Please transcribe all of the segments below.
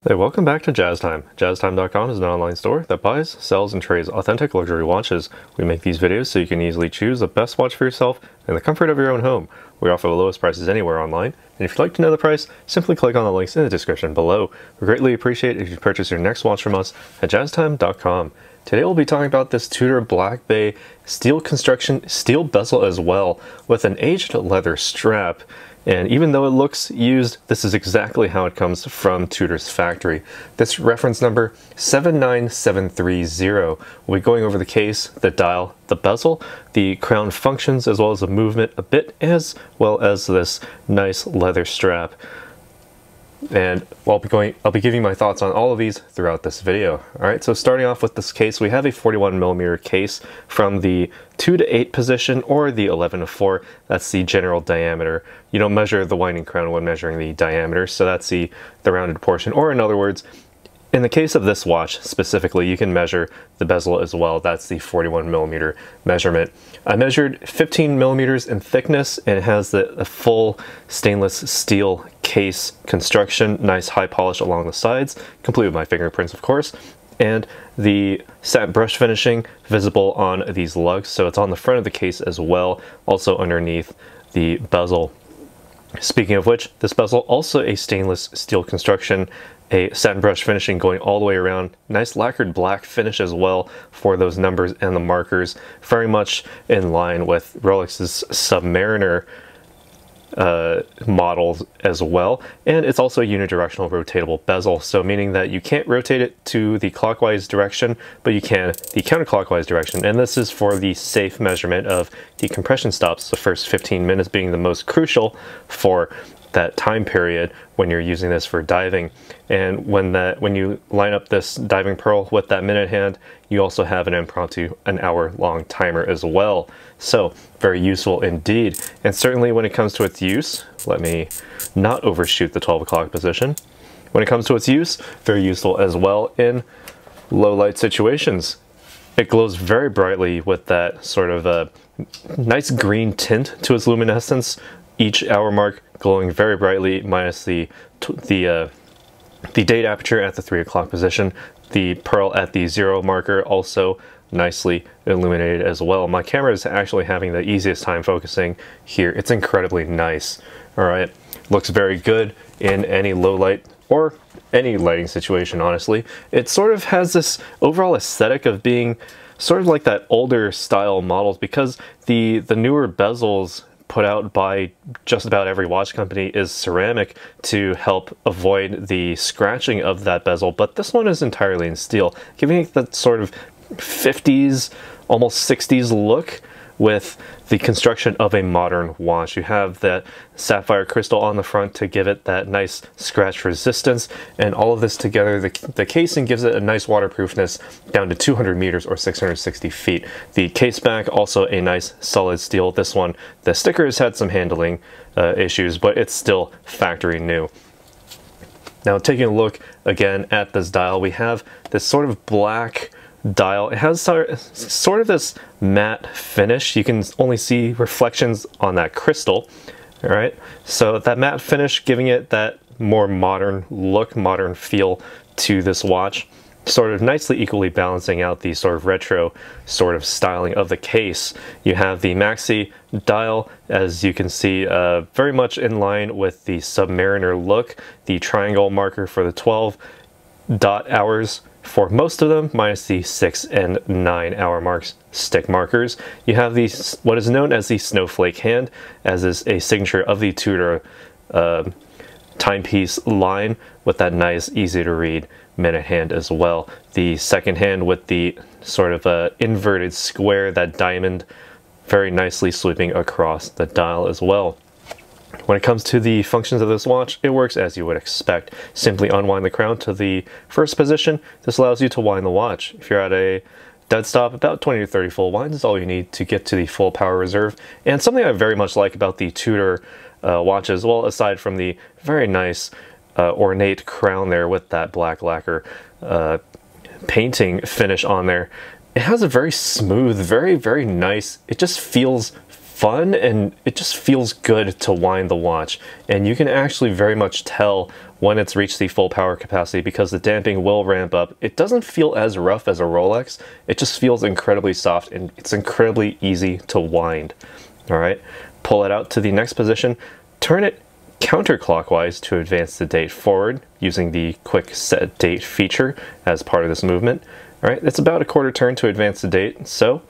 Hey, welcome back to Jazz Time. JazzTime.com is an online store that buys, sells, and trades authentic luxury watches. We make these videos so you can easily choose the best watch for yourself in the comfort of your own home. We offer the lowest prices anywhere online, and if you'd like to know the price, simply click on the links in the description below. We greatly appreciate it if you purchase your next watch from us at JazzTime.com. Today we'll be talking about this Tudor Black Bay steel construction, steel bezel as well, with an aged leather strap. And even though it looks used, this is exactly how it comes from Tudor's factory. This reference number 79730. We'll be going over the case, the dial, the bezel, the crown functions, as well as the movement a bit, as well as this nice leather strap. And I'll be giving my thoughts on all of these throughout this video. Alright, so starting off with this case, we have a 41mm case from the 2 to 8 position or the 11 to 4. That's the general diameter. You don't measure the winding crown when measuring the diameter, so that's the rounded portion. Or in other words, in the case of this watch specifically, you can measure the bezel as well. That's the 41mm measurement. I measured 15mm in thickness, and it has the full stainless steel case construction, nice high polish along the sides, complete with my fingerprints of course, and the satin brush finishing visible on these lugs, so it's on the front of the case as well, also underneath the bezel. Speaking of which, this bezel also a stainless steel construction, a satin brush finishing going all the way around, nice lacquered black finish as well for those numbers and the markers, very much in line with Rolex's Submariner models as well. And it's also a unidirectional rotatable bezel, so meaning that you can't rotate it to the clockwise direction, but you can the counterclockwise direction. And this is for the safe measurement of decompression stops, the first 15 minutes being the most crucial for that time period when you're using this for diving. And when you line up this diving pearl with that minute hand, you also have an impromptu hour-long timer as well. So very useful indeed. And certainly when it comes to its use, let me not overshoot the 12 o'clock position. When it comes to its use, very useful as well in low light situations. It glows very brightly with that sort of a nice green tint to its luminescence. Each hour mark glowing very brightly, minus the date aperture at the 3 o'clock position. The pearl at the 0 marker also nicely illuminated as well. My camera is actually having the easiest time focusing here. It's incredibly nice. Alright, looks very good in any low light or any lighting situation, honestly. It sort of has this overall aesthetic of being sort of like that older style models, because the newer bezels put out by just about every watch company is ceramic to help avoid the scratching of that bezel, but this one is entirely in steel, giving it that sort of 50s, almost 60s look with the construction of a modern watch. You have that sapphire crystal on the front to give it that nice scratch resistance, and all of this together, the casing gives it a nice waterproofness down to 200 meters or 660 feet. The case back, also a nice solid steel. This one, the sticker has had some handling issues, but it's still factory new. Now taking a look again at this dial, we have this sort of black dial. It has sort of this matte finish. You can only see reflections on that crystal. All right, so that matte finish giving it that more modern look, modern feel to this watch, sort of nicely equally balancing out the sort of retro sort of styling of the case. You have the maxi dial, as you can see, very much in line with the Submariner look. The triangle marker for the 12 dot hours for most of them, minus the 6 and 9 hour marks, stick markers. You have what is known as the snowflake hand, as is a signature of the Tudor timepiece line, with that nice, easy to read minute hand as well. The second hand with the sort of inverted square, that diamond, very nicely sweeping across the dial as well. When it comes to the functions of this watch, it works as you would expect. Simply unwind the crown to the first position. This allows you to wind the watch. If you're at a dead stop, about 20 to 30 full winds is all you need to get to the full power reserve. And something I very much like about the Tudor watches, well, aside from the very nice ornate crown there with that black lacquer painting finish on there, it has a very smooth, very nice, it just feels fun and it just feels good to wind the watch. And you can actually very much tell when it's reached the full power capacity because the damping will ramp up. It doesn't feel as rough as a Rolex. It just feels incredibly soft and it's incredibly easy to wind. All right, pull it out to the next position, turn it counterclockwise to advance the date forward using the quick set date feature as part of this movement. All right, it's about a quarter turn to advance the date. So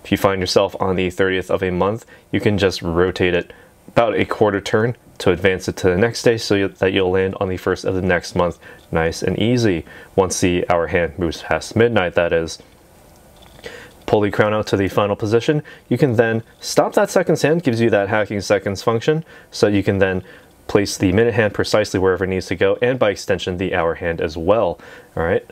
if you find yourself on the 30th of a month, you can just rotate it about a quarter turn to advance it to the next day so that you'll land on the 1st of the next month. Nice and easy. Once the hour hand moves past midnight, that is. Pull the crown out to the final position. You can then stop that seconds hand, gives you that hacking seconds function, so you can then place the minute hand precisely wherever it needs to go, and by extension the hour hand as well. All right,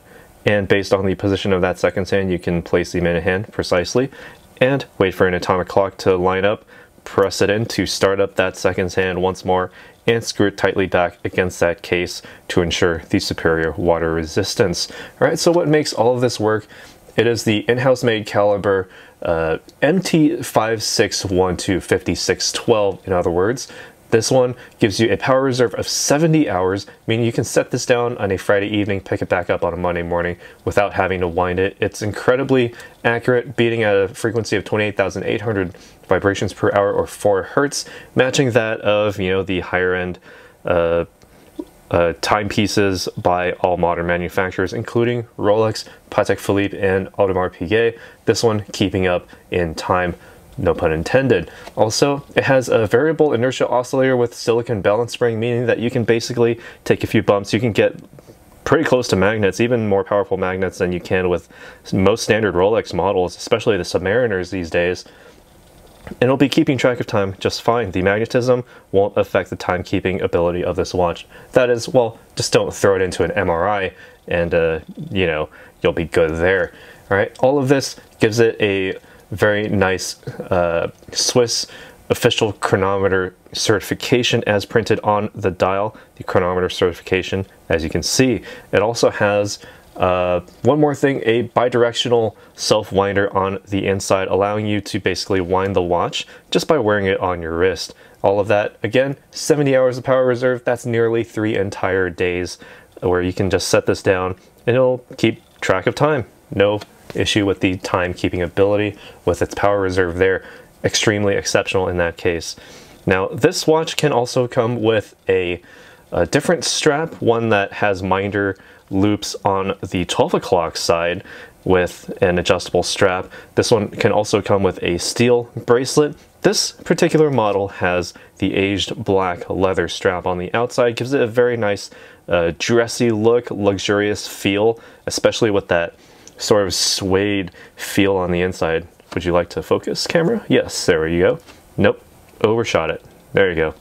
and based on the position of that seconds hand, you can place the minute hand precisely and wait for an atomic clock to line up, press it in to start up that seconds hand once more, and screw it tightly back against that case to ensure the superior water resistance. All right, so what makes all of this work? It is the in-house made caliber MT56125612, in other words. This one gives you a power reserve of 70 hours, meaning you can set this down on a Friday evening, pick it back up on a Monday morning without having to wind it. It's incredibly accurate, beating at a frequency of 28,800 vibrations per hour or 4 hertz, matching that of, you know, the higher end timepieces by all modern manufacturers, including Rolex, Patek Philippe, and Audemars Piguet. This one keeping up in time, no pun intended. Also, it has a variable inertia oscillator with silicon balance spring, meaning that you can basically take a few bumps. You can get pretty close to magnets, even more powerful magnets than you can with most standard Rolex models, especially the Submariners these days. And it'll be keeping track of time just fine. The magnetism won't affect the timekeeping ability of this watch. That is, well, just don't throw it into an MRI and, you know, you'll be good there. All right, all of this gives it a very nice Swiss official chronometer certification as printed on the dial, the chronometer certification, as you can see. It also has one more thing, a bidirectional self-winder on the inside, allowing you to basically wind the watch just by wearing it on your wrist. All of that, again, 70 hours of power reserve. That's nearly 3 entire days where you can just set this down and it'll keep track of time. No issue with the timekeeping ability with its power reserve there. Extremely exceptional in that case. Now, this watch can also come with a different strap, one that has minder loops on the 12 o'clock side with an adjustable strap. This one can also come with a steel bracelet. This particular model has the aged black leather strap on the outside, gives it a very nice dressy look, luxurious feel, especially with that sort of suede feel on the inside. Would you like to focus, camera? Yes, there you go. Nope, overshot it. There you go.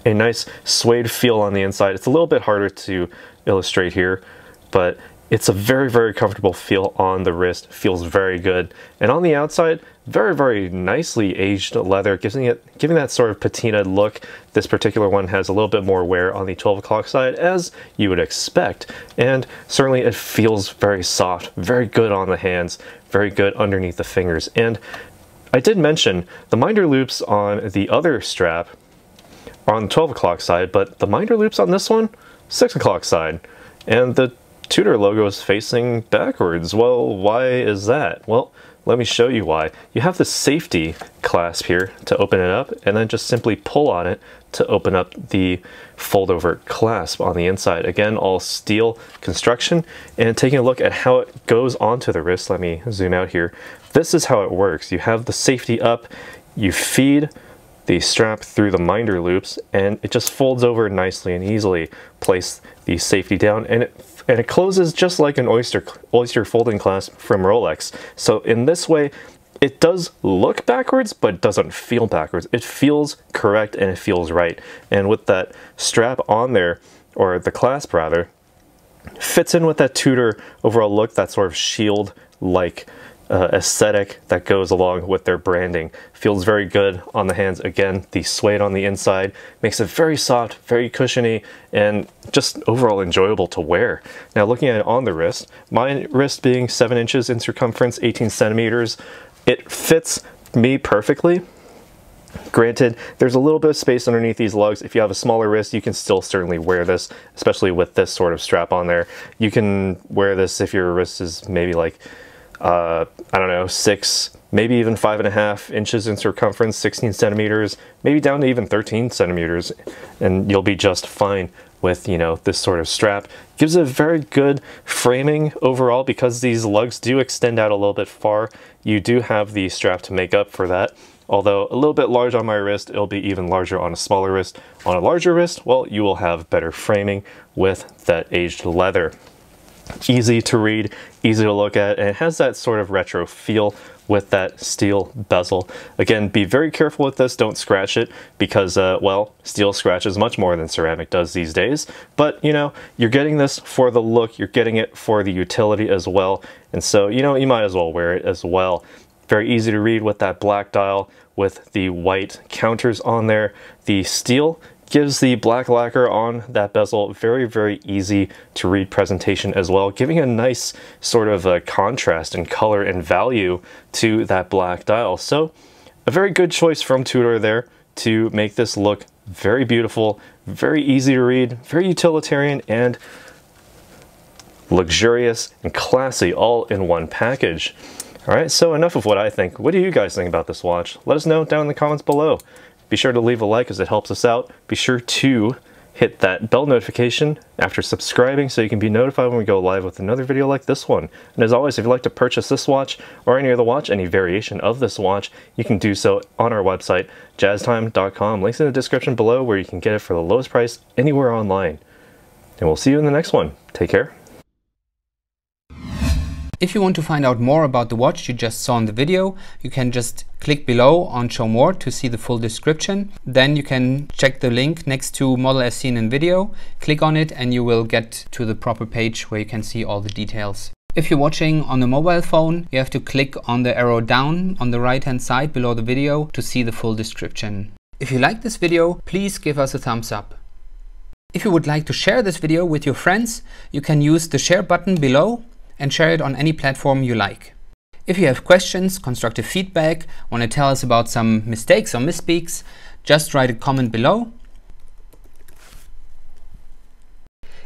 A nice suede feel on the inside. It's a little bit harder to illustrate here, but it's a very, very comfortable feel on the wrist. Feels very good. And on the outside, very, very nicely aged leather, giving that sort of patina look. This particular one has a little bit more wear on the 12 o'clock side, as you would expect. And certainly it feels very soft, very good on the hands, very good underneath the fingers. And I did mention the minder loops on the other strap are on the 12 o'clock side, but the minder loops on this one, 6 o'clock side. And the Tudor logo is facing backwards. Well, why is that? Well, let me show you why. You have the safety clasp here to open it up, and then just simply pull on it to open up the fold-over clasp on the inside. Again, all steel construction. And taking a look at how it goes onto the wrist, let me zoom out here. This is how it works. You have the safety up, you feed the strap through the minder loops, and it just folds over nicely and easily. Place the safety down, and it closes just like an oyster folding clasp from Rolex. So in this way, it does look backwards, but doesn't feel backwards. It feels correct and it feels right. And with that strap on there, or the clasp rather, fits in with that Tudor overall look, that sort of shield-like aesthetic that goes along with their branding. Feels very good on the hands. Again, the suede on the inside makes it very soft, very cushiony, and just overall enjoyable to wear. Now, looking at it on the wrist, my wrist being 7 inches in circumference, 18 centimeters, it fits me perfectly. Granted, there's a little bit of space underneath these lugs. If you have a smaller wrist, you can still certainly wear this, especially with this sort of strap on there. You can wear this if your wrist is maybe like, I don't know, 6, maybe even 5.5 inches in circumference, 16 centimeters, maybe down to even 13 centimeters, and you'll be just fine with, you know, this sort of strap. Gives a very good framing overall because these lugs do extend out a little bit far. You do have the strap to make up for that. Although a little bit large on my wrist, it'll be even larger on a smaller wrist. On a larger wrist, well, you will have better framing with that aged leather. Easy to read, easy to look at, and it has that sort of retro feel with that steel bezel. Again, be very careful with this, don't scratch it, because, well, steel scratches much more than ceramic does these days. But, you know, you're getting this for the look, you're getting it for the utility as well, and so, you know, you might as well wear it as well. Very easy to read with that black dial with the white counters on there. The steel gives the black lacquer on that bezel very, very easy to read presentation as well, giving a nice sort of a contrast and color and value to that black dial. So a very good choice from Tudor there to make this look very beautiful, very easy to read, very utilitarian, and luxurious and classy all in one package. Alright, so enough of what I think. What do you guys think about this watch? Let us know down in the comments below. Be sure to leave a like as it helps us out. Be sure to hit that bell notification after subscribing so you can be notified when we go live with another video like this one. And as always, if you'd like to purchase this watch or any other watch, any variation of this watch, you can do so on our website, jazztime.com. Links in the description below where you can get it for the lowest price anywhere online. And we'll see you in the next one. Take care. If you want to find out more about the watch you just saw in the video, you can just click below on Show More to see the full description. Then you can check the link next to Model as seen in video, click on it, and you will get to the proper page where you can see all the details. If you're watching on a mobile phone, you have to click on the arrow down on the right hand side below the video to see the full description. If you like this video, please give us a thumbs up. If you would like to share this video with your friends, you can use the share button below and share it on any platform you like. If you have questions, constructive feedback, want to tell us about some mistakes or misspeaks, just write a comment below.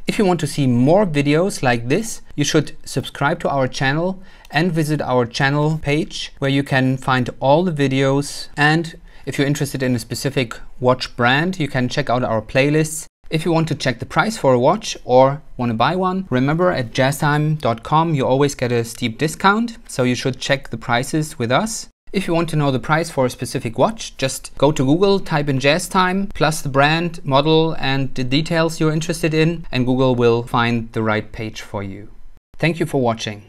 If you want to see more videos like this, you should subscribe to our channel and visit our channel page where you can find all the videos. And if you're interested in a specific watch brand, you can check out our playlists. If you want to check the price for a watch or want to buy one, remember at jazztime.com you always get a steep discount, so you should check the prices with us. If you want to know the price for a specific watch, just go to Google, type in JazzTime, plus the brand, model, and the details you're interested in, and Google will find the right page for you. Thank you for watching.